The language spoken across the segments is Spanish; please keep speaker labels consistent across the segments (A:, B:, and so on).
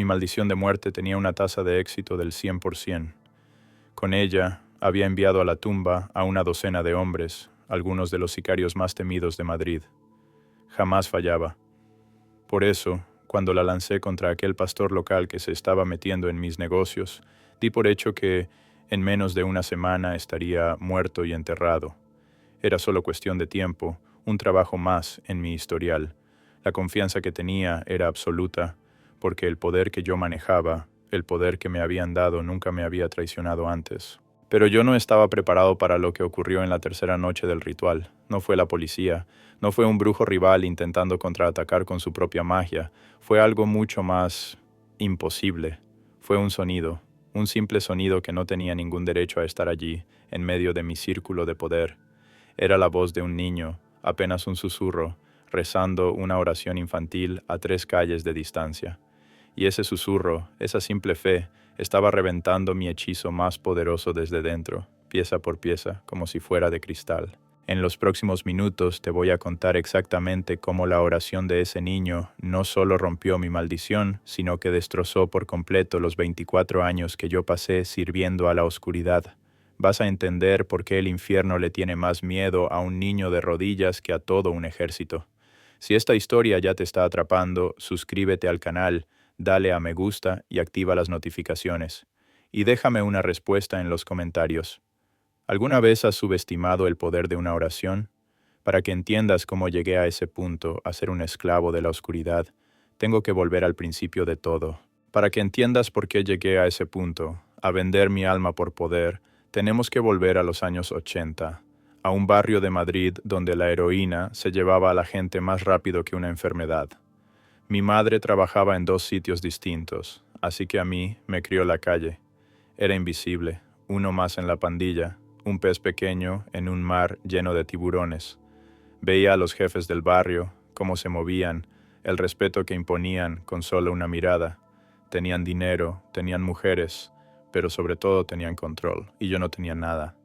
A: Mi maldición de muerte tenía una tasa de éxito del 100%. Con ella, había enviado a la tumba a una docena de hombres, algunos de los sicarios más temidos de Madrid. Jamás fallaba. Por eso, cuando la lancé contra aquel pastor local que se estaba metiendo en mis negocios, di por hecho que en menos de una semana estaría muerto y enterrado. Era solo cuestión de tiempo, un trabajo más en mi historial. La confianza que tenía era absoluta, porque el poder que yo manejaba, el poder que me habían dado, nunca me había traicionado antes. Pero yo no estaba preparado para lo que ocurrió en la tercera noche del ritual. No fue la policía, no fue un brujo rival intentando contraatacar con su propia magia. Fue algo mucho más imposible. Fue un sonido, un simple sonido que no tenía ningún derecho a estar allí, en medio de mi círculo de poder. Era la voz de un niño, apenas un susurro, rezando una oración infantil a 3 calles de distancia. Y ese susurro, esa simple fe, estaba reventando mi hechizo más poderoso desde dentro, pieza por pieza, como si fuera de cristal. En los próximos minutos te voy a contar exactamente cómo la oración de ese niño no solo rompió mi maldición, sino que destrozó por completo los 24 años que yo pasé sirviendo a la oscuridad. Vas a entender por qué el infierno le tiene más miedo a un niño de rodillas que a todo un ejército. Si esta historia ya te está atrapando, suscríbete al canal, dale a me gusta y activa las notificaciones. Y déjame una respuesta en los comentarios. ¿Alguna vez has subestimado el poder de una oración? Para que entiendas cómo llegué a ese punto, a ser un esclavo de la oscuridad, tengo que volver al principio de todo. Para que entiendas por qué llegué a ese punto, a vender mi alma por poder, tenemos que volver a los años 80, a un barrio de Madrid donde la heroína se llevaba a la gente más rápido que una enfermedad. Mi madre trabajaba en 2 sitios distintos, así que a mí me crió la calle. Era invisible, uno más en la pandilla, un pez pequeño en un mar lleno de tiburones. Veía a los jefes del barrio, cómo se movían, el respeto que imponían con solo una mirada. Tenían dinero, tenían mujeres, pero sobre todo tenían control, y yo no tenía nada.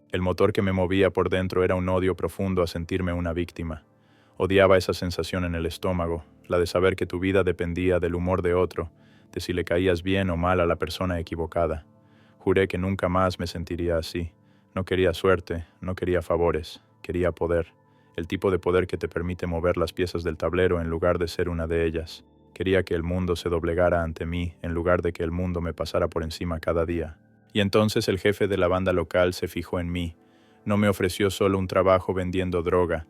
A: El motor que me movía por dentro era un odio profundo a sentirme una víctima. Odiaba esa sensación en el estómago, la de saber que tu vida dependía del humor de otro, de si le caías bien o mal a la persona equivocada. Juré que nunca más me sentiría así. No quería suerte, no quería favores, quería poder. El tipo de poder que te permite mover las piezas del tablero en lugar de ser una de ellas. Quería que el mundo se doblegara ante mí en lugar de que el mundo me pasara por encima cada día. Y entonces el jefe de la banda local se fijó en mí. No me ofreció solo un trabajo vendiendo droga.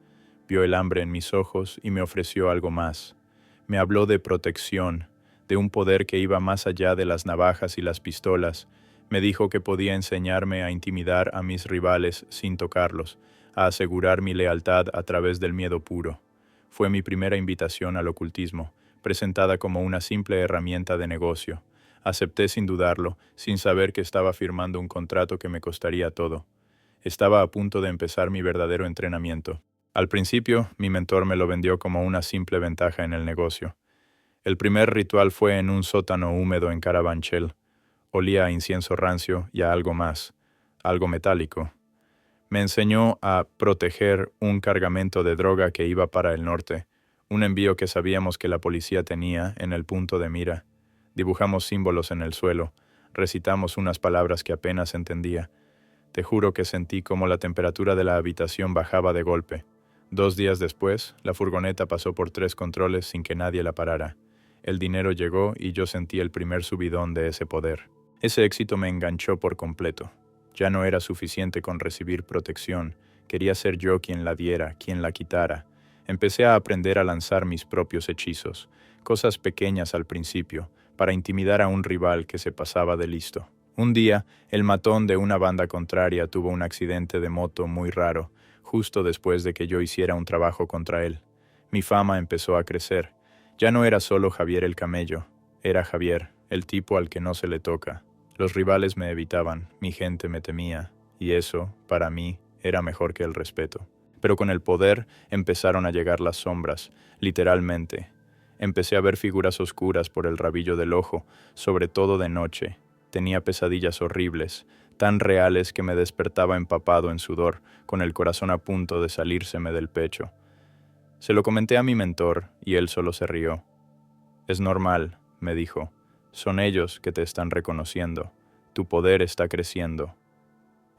A: Vio el hambre en mis ojos y me ofreció algo más. Me habló de protección, de un poder que iba más allá de las navajas y las pistolas. Me dijo que podía enseñarme a intimidar a mis rivales sin tocarlos, a asegurar mi lealtad a través del miedo puro. Fue mi primera invitación al ocultismo, presentada como una simple herramienta de negocio. Acepté sin dudarlo, sin saber que estaba firmando un contrato que me costaría todo. Estaba a punto de empezar mi verdadero entrenamiento. Al principio, mi mentor me lo vendió como una simple ventaja en el negocio. El primer ritual fue en un sótano húmedo en Carabanchel. Olía a incienso rancio y a algo más, algo metálico. Me enseñó a proteger un cargamento de droga que iba para el norte, un envío que sabíamos que la policía tenía en el punto de mira. Dibujamos símbolos en el suelo, recitamos unas palabras que apenas entendía. Te juro que sentí como la temperatura de la habitación bajaba de golpe. 2 días después, la furgoneta pasó por 3 controles sin que nadie la parara. El dinero llegó y yo sentí el primer subidón de ese poder. Ese éxito me enganchó por completo. Ya no era suficiente con recibir protección. Quería ser yo quien la diera, quien la quitara. Empecé a aprender a lanzar mis propios hechizos, cosas pequeñas al principio, para intimidar a un rival que se pasaba de listo. Un día, el matón de una banda contraria tuvo un accidente de moto muy raro, justo después de que yo hiciera un trabajo contra él. Mi fama empezó a crecer. Ya no era solo Javier el camello, era Javier, el tipo al que no se le toca. Los rivales me evitaban, mi gente me temía, y eso, para mí, era mejor que el respeto. Pero con el poder empezaron a llegar las sombras, literalmente. Empecé a ver figuras oscuras por el rabillo del ojo, sobre todo de noche. Tenía pesadillas horribles, tan reales que me despertaba empapado en sudor, con el corazón a punto de salírseme del pecho. Se lo comenté a mi mentor, y él solo se rió. «Es normal», me dijo. Son ellos que te están reconociendo. Tu poder está creciendo.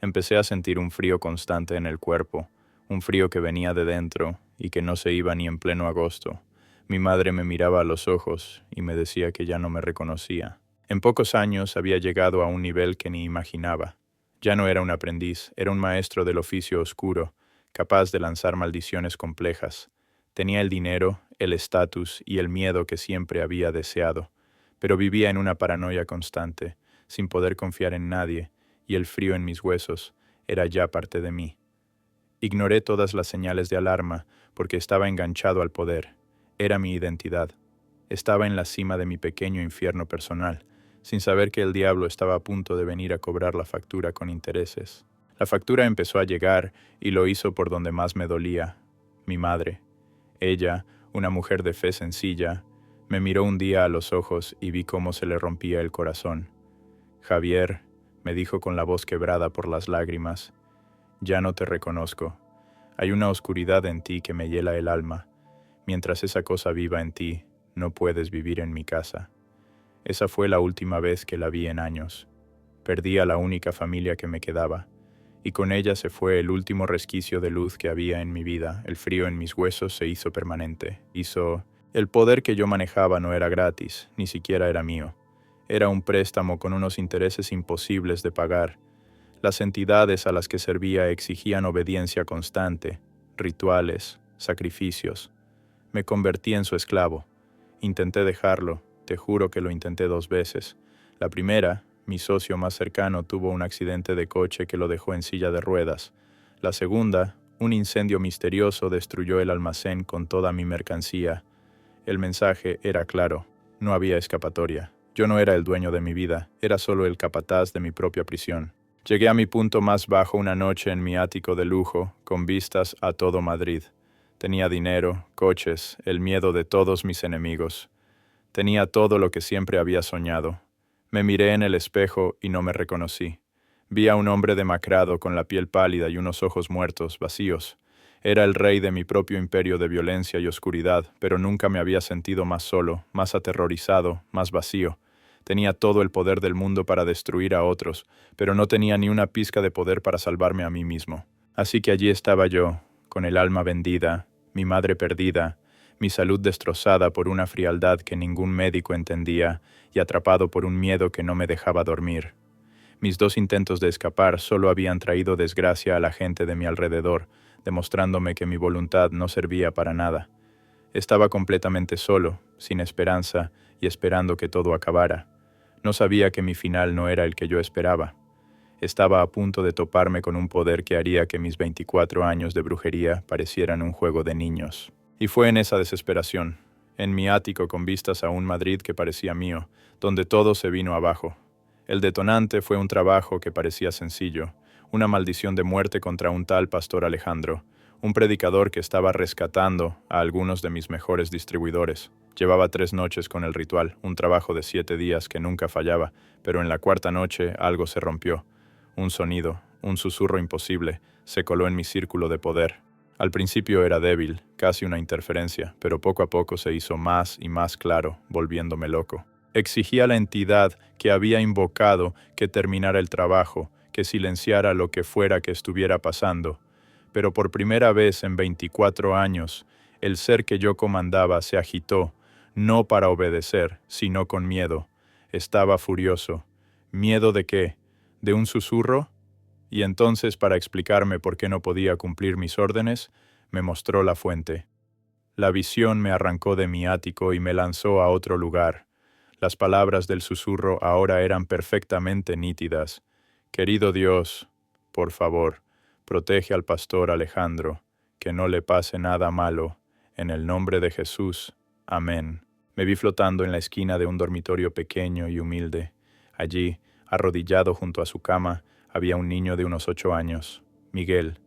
A: Empecé a sentir un frío constante en el cuerpo, un frío que venía de dentro y que no se iba ni en pleno agosto. Mi madre me miraba a los ojos y me decía que ya no me reconocía. En pocos años había llegado a un nivel que ni imaginaba. Ya no era un aprendiz, era un maestro del oficio oscuro, capaz de lanzar maldiciones complejas. Tenía el dinero, el estatus y el miedo que siempre había deseado, pero vivía en una paranoia constante, sin poder confiar en nadie, y el frío en mis huesos era ya parte de mí. Ignoré todas las señales de alarma porque estaba enganchado al poder. Era mi identidad. Estaba en la cima de mi pequeño infierno personal, sin saber que el diablo estaba a punto de venir a cobrar la factura con intereses. La factura empezó a llegar y lo hizo por donde más me dolía, mi madre. Ella, una mujer de fe sencilla, me miró un día a los ojos y vi cómo se le rompía el corazón. Javier, me dijo con la voz quebrada por las lágrimas, ya no te reconozco. Hay una oscuridad en ti que me hiela el alma. Mientras esa cosa viva en ti, no puedes vivir en mi casa. Esa fue la última vez que la vi en años. Perdí a la única familia que me quedaba, y con ella se fue el último resquicio de luz que había en mi vida. El frío en mis huesos se hizo permanente. El poder que yo manejaba no era gratis, ni siquiera era mío. Era un préstamo con unos intereses imposibles de pagar. Las entidades a las que servía exigían obediencia constante, rituales, sacrificios. Me convertí en su esclavo. Intenté dejarlo, te juro que lo intenté 2 veces. La primera, mi socio más cercano tuvo un accidente de coche que lo dejó en silla de ruedas. La segunda, un incendio misterioso destruyó el almacén con toda mi mercancía. El mensaje era claro, no había escapatoria. Yo no era el dueño de mi vida, era solo el capataz de mi propia prisión. Llegué a mi punto más bajo una noche en mi ático de lujo, con vistas a todo Madrid. Tenía dinero, coches, el miedo de todos mis enemigos. Tenía todo lo que siempre había soñado. Me miré en el espejo y no me reconocí. Vi a un hombre demacrado con la piel pálida y unos ojos muertos, vacíos. Era el rey de mi propio imperio de violencia y oscuridad, pero nunca me había sentido más solo, más aterrorizado, más vacío. Tenía todo el poder del mundo para destruir a otros, pero no tenía ni una pizca de poder para salvarme a mí mismo. Así que allí estaba yo, con el alma vendida, mi madre perdida, mi salud destrozada por una frialdad que ningún médico entendía y atrapado por un miedo que no me dejaba dormir. Mis 2 intentos de escapar solo habían traído desgracia a la gente de mi alrededor, demostrándome que mi voluntad no servía para nada. Estaba completamente solo, sin esperanza y esperando que todo acabara. No sabía que mi final no era el que yo esperaba. Estaba a punto de toparme con un poder que haría que mis 24 años de brujería parecieran un juego de niños. Y fue en esa desesperación, en mi ático con vistas a un Madrid que parecía mío, donde todo se vino abajo. El detonante fue un trabajo que parecía sencillo, una maldición de muerte contra un tal pastor Alejandro, un predicador que estaba rescatando a algunos de mis mejores distribuidores. Llevaba 3 noches con el ritual, un trabajo de 7 días que nunca fallaba, pero en la 4ª noche algo se rompió. Un sonido, un susurro imposible, se coló en mi círculo de poder. Al principio era débil, casi una interferencia, pero poco a poco se hizo más y más claro, volviéndome loco. Exigía a la entidad que había invocado que terminara el trabajo, que silenciara lo que fuera que estuviera pasando. Pero por primera vez en 24 años, el ser que yo comandaba se agitó, no para obedecer, sino con miedo. Estaba furioso. ¿Miedo de qué? ¿De un susurro? Y entonces, para explicarme por qué no podía cumplir mis órdenes, me mostró la fuente. La visión me arrancó de mi ático y me lanzó a otro lugar. Las palabras del susurro ahora eran perfectamente nítidas. Querido Dios, por favor, protege al pastor Alejandro, que no le pase nada malo. En el nombre de Jesús. Amén. Me vi flotando en la esquina de un dormitorio pequeño y humilde. Allí, arrodillado junto a su cama, había un niño de unos 8 años, Miguel.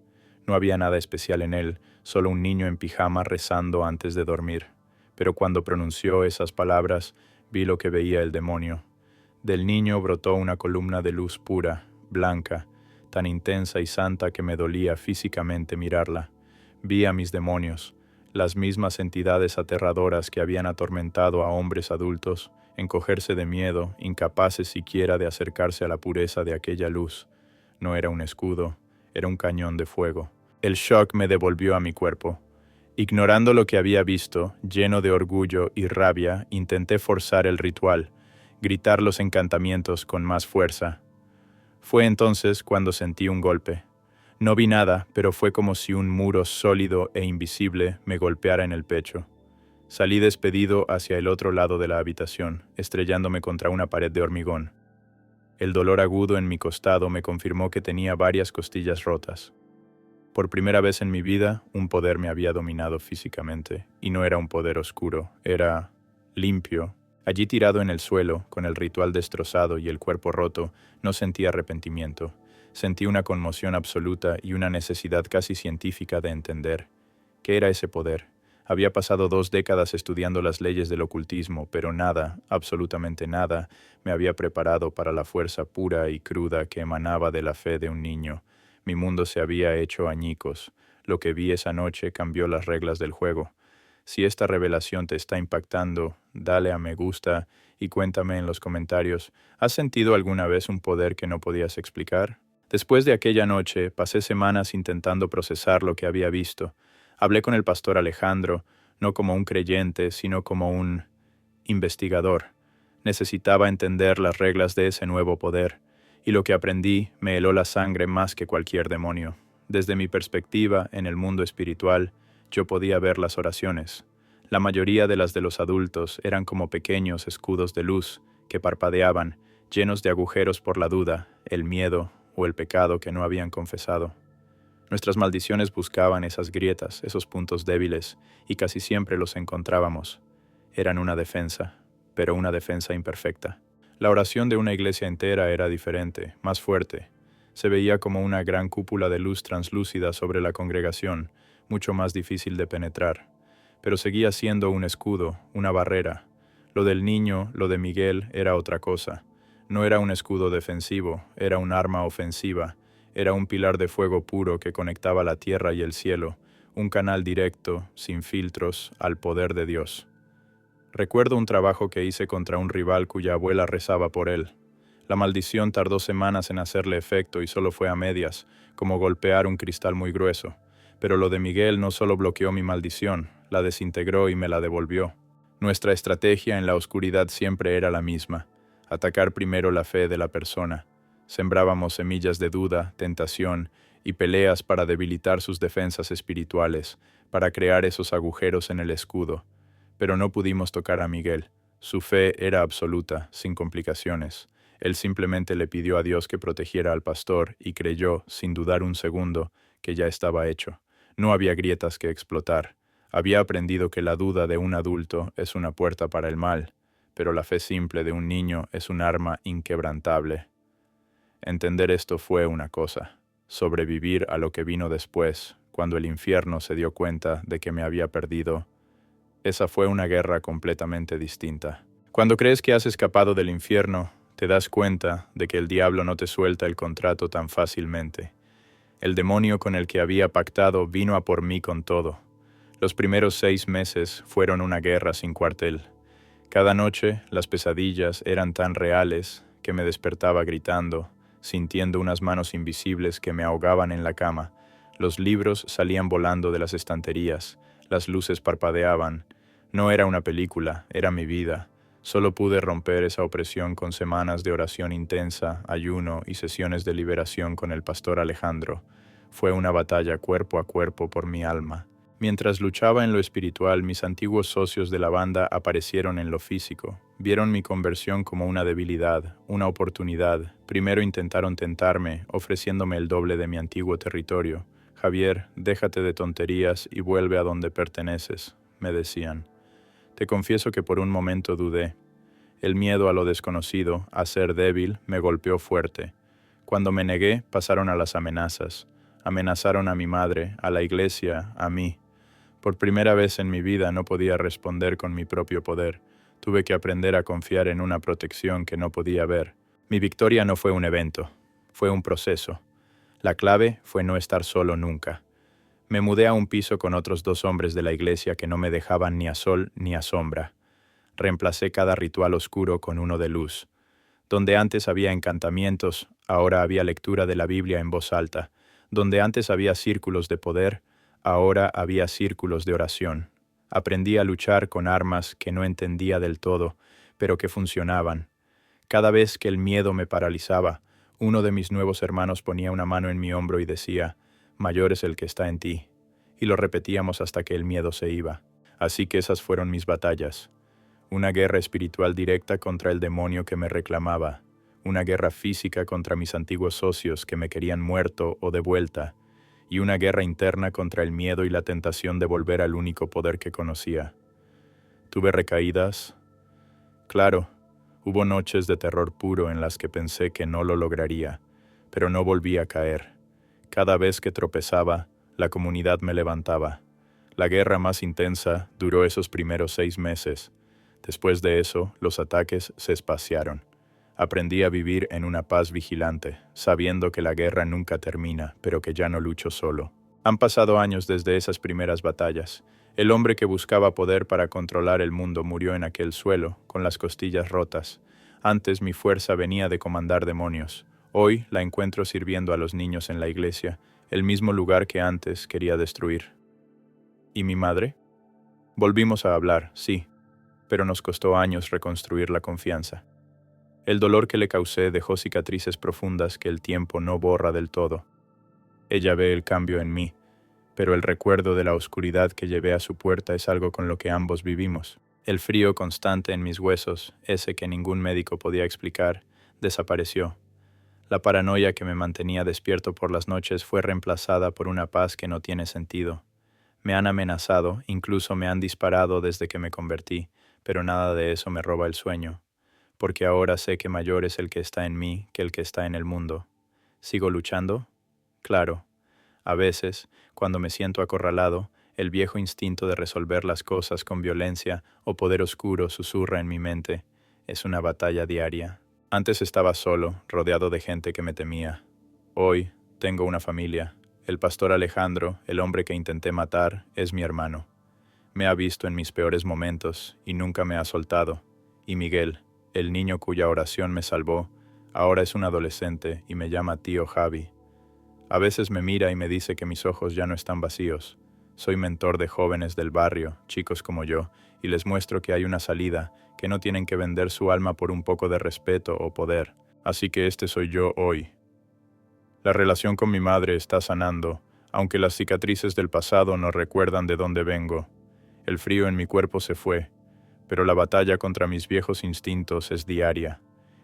A: No había nada especial en él, solo un niño en pijama rezando antes de dormir. Pero cuando pronunció esas palabras, vi lo que veía el demonio. Del niño brotó una columna de luz pura, blanca, tan intensa y santa que me dolía físicamente mirarla. Vi a mis demonios, las mismas entidades aterradoras que habían atormentado a hombres adultos encogerse de miedo, incapaces siquiera de acercarse a la pureza de aquella luz. No era un escudo, era un cañón de fuego. El shock me devolvió a mi cuerpo. Ignorando lo que había visto, lleno de orgullo y rabia, intenté forzar el ritual, gritar los encantamientos con más fuerza. Fue entonces cuando sentí un golpe. No vi nada, pero fue como si un muro sólido e invisible me golpeara en el pecho. Salí despedido hacia el otro lado de la habitación, estrellándome contra una pared de hormigón. El dolor agudo en mi costado me confirmó que tenía varias costillas rotas. Por primera vez en mi vida, un poder me había dominado físicamente, y no era un poder oscuro, era limpio. Allí tirado en el suelo, con el ritual destrozado y el cuerpo roto, no sentí arrepentimiento. Sentí una conmoción absoluta y una necesidad casi científica de entender. ¿Qué era ese poder? Había pasado 2 décadas estudiando las leyes del ocultismo, pero nada, absolutamente nada, me había preparado para la fuerza pura y cruda que emanaba de la fe de un niño. Mi mundo se había hecho añicos. Lo que vi esa noche cambió las reglas del juego. Si esta revelación te está impactando, dale a me gusta y cuéntame en los comentarios, ¿has sentido alguna vez un poder que no podías explicar? Después de aquella noche, pasé semanas intentando procesar lo que había visto. Hablé con el pastor Alejandro, no como un creyente, sino como un investigador. Necesitaba entender las reglas de ese nuevo poder, y lo que aprendí me heló la sangre más que cualquier demonio. Desde mi perspectiva, en el mundo espiritual, yo podía ver las oraciones. La mayoría de las de los adultos eran como pequeños escudos de luz que parpadeaban, llenos de agujeros por la duda, el miedo o el pecado que no habían confesado. Nuestras maldiciones buscaban esas grietas, esos puntos débiles, y casi siempre los encontrábamos. Eran una defensa, pero una defensa imperfecta. La oración de una iglesia entera era diferente, más fuerte. Se veía como una gran cúpula de luz translúcida sobre la congregación, mucho más difícil de penetrar. Pero seguía siendo un escudo, una barrera. Lo del niño, lo de Miguel, era otra cosa. No era un escudo defensivo, era un arma ofensiva. Era un pilar de fuego puro que conectaba la tierra y el cielo, un canal directo, sin filtros, al poder de Dios. Recuerdo un trabajo que hice contra un rival cuya abuela rezaba por él. La maldición tardó semanas en hacerle efecto y solo fue a medias, como golpear un cristal muy grueso. Pero lo de Miguel no solo bloqueó mi maldición, la desintegró y me la devolvió. Nuestra estrategia en la oscuridad siempre era la misma: atacar primero la fe de la persona. Sembrábamos semillas de duda, tentación y peleas para debilitar sus defensas espirituales, para crear esos agujeros en el escudo. Pero no pudimos tocar a Miguel. Su fe era absoluta, sin complicaciones. Él simplemente le pidió a Dios que protegiera al pastor y creyó, sin dudar un segundo, que ya estaba hecho. No había grietas que explotar. Había aprendido que la duda de un adulto es una puerta para el mal, pero la fe simple de un niño es un arma inquebrantable. Entender esto fue una cosa. Sobrevivir a lo que vino después, cuando el infierno se dio cuenta de que me había perdido, esa fue una guerra completamente distinta. Cuando crees que has escapado del infierno, te das cuenta de que el diablo no te suelta el contrato tan fácilmente. El demonio con el que había pactado vino a por mí con todo. Los primeros 6 meses fueron una guerra sin cuartel. Cada noche las pesadillas eran tan reales que me despertaba gritando, sintiendo unas manos invisibles que me ahogaban en la cama. Los libros salían volando de las estanterías, las luces parpadeaban. No era una película, era mi vida. Solo pude romper esa opresión con semanas de oración intensa, ayuno y sesiones de liberación con el pastor Alejandro. Fue una batalla cuerpo a cuerpo por mi alma. Mientras luchaba en lo espiritual, mis antiguos socios de la banda aparecieron en lo físico. Vieron mi conversión como una debilidad, una oportunidad. Primero intentaron tentarme, ofreciéndome el doble de mi antiguo territorio. «Javier, déjate de tonterías y vuelve a donde perteneces», me decían. Te confieso que por un momento dudé. El miedo a lo desconocido, a ser débil, me golpeó fuerte. Cuando me negué, pasaron a las amenazas. Amenazaron a mi madre, a la iglesia, a mí. Por primera vez en mi vida no podía responder con mi propio poder. Tuve que aprender a confiar en una protección que no podía ver. Mi victoria no fue un evento, fue un proceso. La clave fue no estar solo nunca. Me mudé a un piso con otros 2 hombres de la iglesia que no me dejaban ni a sol ni a sombra. Reemplacé cada ritual oscuro con uno de luz. Donde antes había encantamientos, ahora había lectura de la Biblia en voz alta. Donde antes había círculos de poder, ahora había círculos de oración. Aprendí a luchar con armas que no entendía del todo, pero que funcionaban. Cada vez que el miedo me paralizaba, uno de mis nuevos hermanos ponía una mano en mi hombro y decía, «Mayor es el que está en ti». Y lo repetíamos hasta que el miedo se iba. Así que esas fueron mis batallas. Una guerra espiritual directa contra el demonio que me reclamaba. Una guerra física contra mis antiguos socios que me querían muerto o de vuelta. Y una guerra interna contra el miedo y la tentación de volver al único poder que conocía. ¿Tuve recaídas? Claro, hubo noches de terror puro en las que pensé que no lo lograría, pero no volví a caer. Cada vez que tropezaba, la comunidad me levantaba. La guerra más intensa duró esos primeros 6 meses. Después de eso, los ataques se espaciaron. Aprendí a vivir en una paz vigilante, sabiendo que la guerra nunca termina, pero que ya no lucho solo. Han pasado años desde esas primeras batallas. El hombre que buscaba poder para controlar el mundo murió en aquel suelo, con las costillas rotas. Antes mi fuerza venía de comandar demonios. Hoy la encuentro sirviendo a los niños en la iglesia, el mismo lugar que antes quería destruir. ¿Y mi madre? Volvimos a hablar, sí, pero nos costó años reconstruir la confianza. El dolor que le causé dejó cicatrices profundas que el tiempo no borra del todo. Ella ve el cambio en mí, pero el recuerdo de la oscuridad que llevé a su puerta es algo con lo que ambos vivimos. El frío constante en mis huesos, ese que ningún médico podía explicar, desapareció. La paranoia que me mantenía despierto por las noches fue reemplazada por una paz que no tiene sentido. Me han amenazado, incluso me han disparado desde que me convertí, pero nada de eso me roba el sueño, porque ahora sé que mayor es el que está en mí que el que está en el mundo. ¿Sigo luchando? Claro. A veces, cuando me siento acorralado, el viejo instinto de resolver las cosas con violencia o poder oscuro susurra en mi mente. Es una batalla diaria. Antes estaba solo, rodeado de gente que me temía. Hoy tengo una familia. El pastor Alejandro, el hombre que intenté matar, es mi hermano. Me ha visto en mis peores momentos y nunca me ha soltado. Y Miguel, el niño cuya oración me salvó, ahora es un adolescente y me llama tío Javi. A veces me mira y me dice que mis ojos ya no están vacíos. Soy mentor de jóvenes del barrio, chicos como yo, y les muestro que hay una salida, que no tienen que vender su alma por un poco de respeto o poder. Así que este soy yo hoy. La relación con mi madre está sanando, aunque las cicatrices del pasado nos recuerdan de dónde vengo. El frío en mi cuerpo se fue, pero la batalla contra mis viejos instintos es diaria.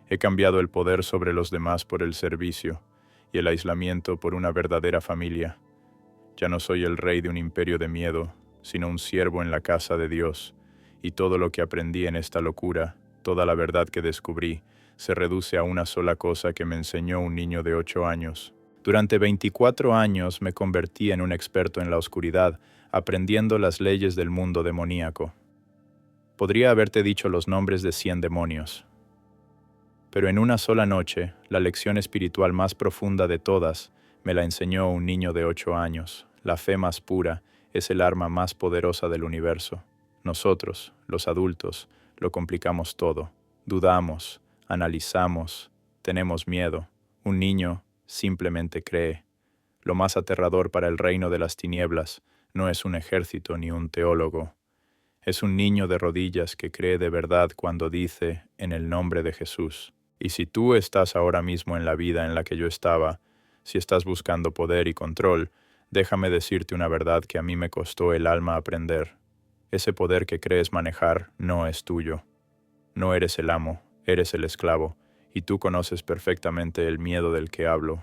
A: He cambiado el poder sobre los demás por el servicio, y el aislamiento por una verdadera familia. Ya no soy el rey de un imperio de miedo, sino un siervo en la casa de Dios, y todo lo que aprendí en esta locura, toda la verdad que descubrí, se reduce a una sola cosa que me enseñó un niño de 8 años. Durante 24 años me convertí en un experto en la oscuridad, aprendiendo las leyes del mundo demoníaco. Podría haberte dicho los nombres de 100 demonios. Pero en una sola noche, la lección espiritual más profunda de todas me la enseñó un niño de 8 años. La fe más pura es el arma más poderosa del universo. Nosotros, los adultos, lo complicamos todo. Dudamos, analizamos, tenemos miedo. Un niño simplemente cree. Lo más aterrador para el reino de las tinieblas no es un ejército ni un teólogo. Es un niño de rodillas que cree de verdad cuando dice, en el nombre de Jesús. Y si tú estás ahora mismo en la vida en la que yo estaba, si estás buscando poder y control, déjame decirte una verdad que a mí me costó el alma aprender. Ese poder que crees manejar no es tuyo. No eres el amo, eres el esclavo, y tú conoces perfectamente el miedo del que hablo.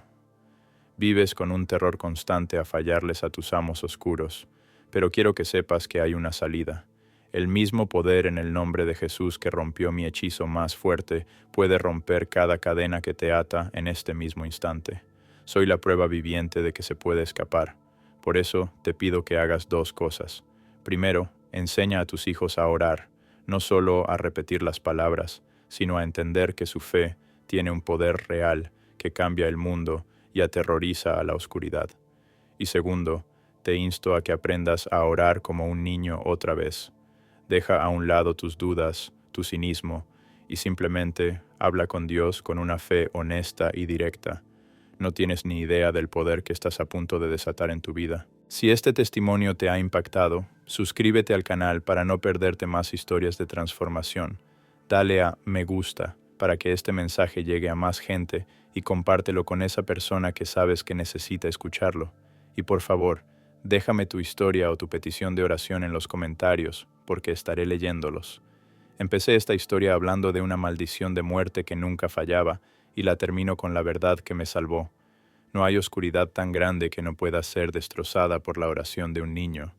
A: Vives con un terror constante a fallarles a tus amos oscuros, pero quiero que sepas que hay una salida. El mismo poder en el nombre de Jesús que rompió mi hechizo más fuerte puede romper cada cadena que te ata en este mismo instante. Soy la prueba viviente de que se puede escapar. Por eso te pido que hagas 2 cosas. Primero, enseña a tus hijos a orar, no solo a repetir las palabras, sino a entender que su fe tiene un poder real que cambia el mundo y aterroriza a la oscuridad. Y segundo, te insto a que aprendas a orar como un niño otra vez. Deja a un lado tus dudas, tu cinismo y simplemente habla con Dios con una fe honesta y directa. No tienes ni idea del poder que estás a punto de desatar en tu vida. Si este testimonio te ha impactado, suscríbete al canal para no perderte más historias de transformación. Dale a me gusta para que este mensaje llegue a más gente y compártelo con esa persona que sabes que necesita escucharlo. Y por favor, déjame tu historia o tu petición de oración en los comentarios, porque estaré leyéndolos. Empecé esta historia hablando de una maldición de muerte que nunca fallaba, y la termino con la verdad que me salvó. No hay oscuridad tan grande que no pueda ser destrozada por la oración de un niño.